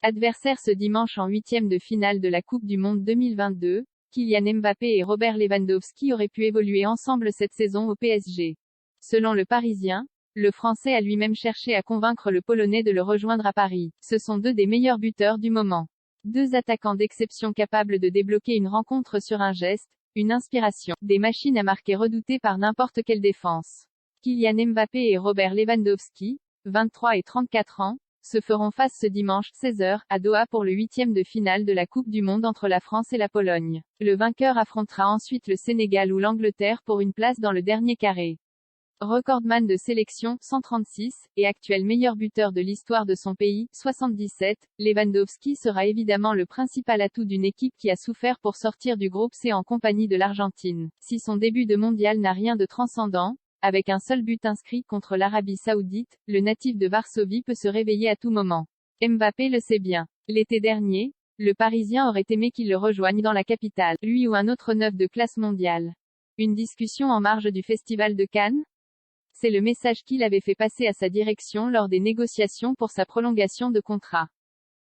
Adversaires ce dimanche en huitième de finale de la Coupe du Monde 2022, Kylian Mbappé et Robert Lewandowski auraient pu évoluer ensemble cette saison au PSG. Selon Le Parisien, le Français a lui-même cherché à convaincre le Polonais de le rejoindre à Paris. Ce sont deux des meilleurs buteurs du moment. Deux attaquants d'exception capables de débloquer une rencontre sur un geste, une inspiration, des machines à marquer redoutées par n'importe quelle défense. Kylian Mbappé et Robert Lewandowski, 23 et 34 ans, se feront face ce dimanche, 16h, à Doha pour le huitième de finale de la Coupe du Monde entre la France et la Pologne. Le vainqueur affrontera ensuite le Sénégal ou l'Angleterre pour une place dans le dernier carré. Recordman de sélection, 136, et actuel meilleur buteur de l'histoire de son pays, 77, Lewandowski sera évidemment le principal atout d'une équipe qui a souffert pour sortir du groupe C en compagnie de l'Argentine. Si son début de mondial n'a rien de transcendant, avec un seul but inscrit contre l'Arabie Saoudite, le natif de Varsovie peut se réveiller à tout moment. Mbappé le sait bien. L'été dernier, le Parisien aurait aimé qu'il le rejoigne dans la capitale, lui ou un autre neuf de classe mondiale. Une discussion en marge du Festival de Cannes? C'est le message qu'il avait fait passer à sa direction lors des négociations pour sa prolongation de contrat.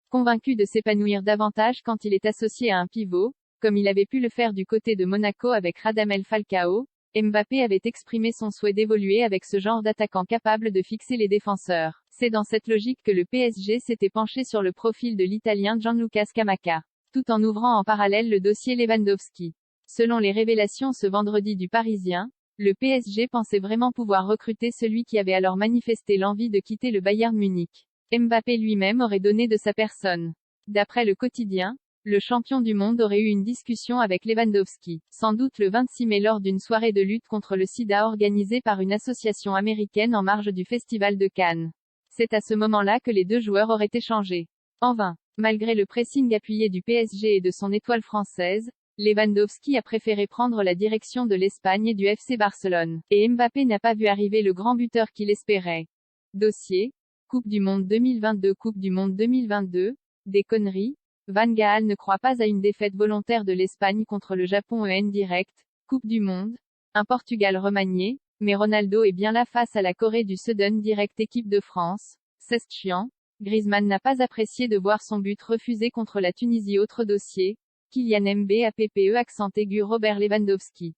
Convaincu de s'épanouir davantage quand il est associé à un pivot, comme il avait pu le faire du côté de Monaco avec Radamel Falcao, Mbappé avait exprimé son souhait d'évoluer avec ce genre d'attaquant capable de fixer les défenseurs. C'est dans cette logique que le PSG s'était penché sur le profil de l'Italien Gianluca Scamacca, tout en ouvrant en parallèle le dossier Lewandowski. Selon les révélations ce vendredi du Parisien, le PSG pensait vraiment pouvoir recruter celui qui avait alors manifesté l'envie de quitter le Bayern Munich. Mbappé lui-même aurait donné de sa personne. D'après le quotidien, le champion du monde aurait eu une discussion avec Lewandowski, sans doute le 26 mai lors d'une soirée de lutte contre le sida organisée par une association américaine en marge du Festival de Cannes. C'est à ce moment-là que les deux joueurs auraient échangé. En vain. Malgré le pressing appuyé du PSG et de son étoile française, Lewandowski a préféré prendre la direction de l'Espagne et du FC Barcelone. Et Mbappé n'a pas vu arriver le grand buteur qu'il espérait. Dossier. Coupe du Monde 2022. Coupe du Monde 2022. Des conneries. Van Gaal ne croit pas à une défaite volontaire de l'Espagne contre le Japon en direct. Coupe du Monde. Un Portugal remanié. Mais Ronaldo est bien là face à la Corée du Sudden direct équipe de France. C'est chiant. Griezmann n'a pas apprécié de voir son but refusé contre la Tunisie. Autre dossier. Kylian Mbappé accent aigu Robert Lewandowski.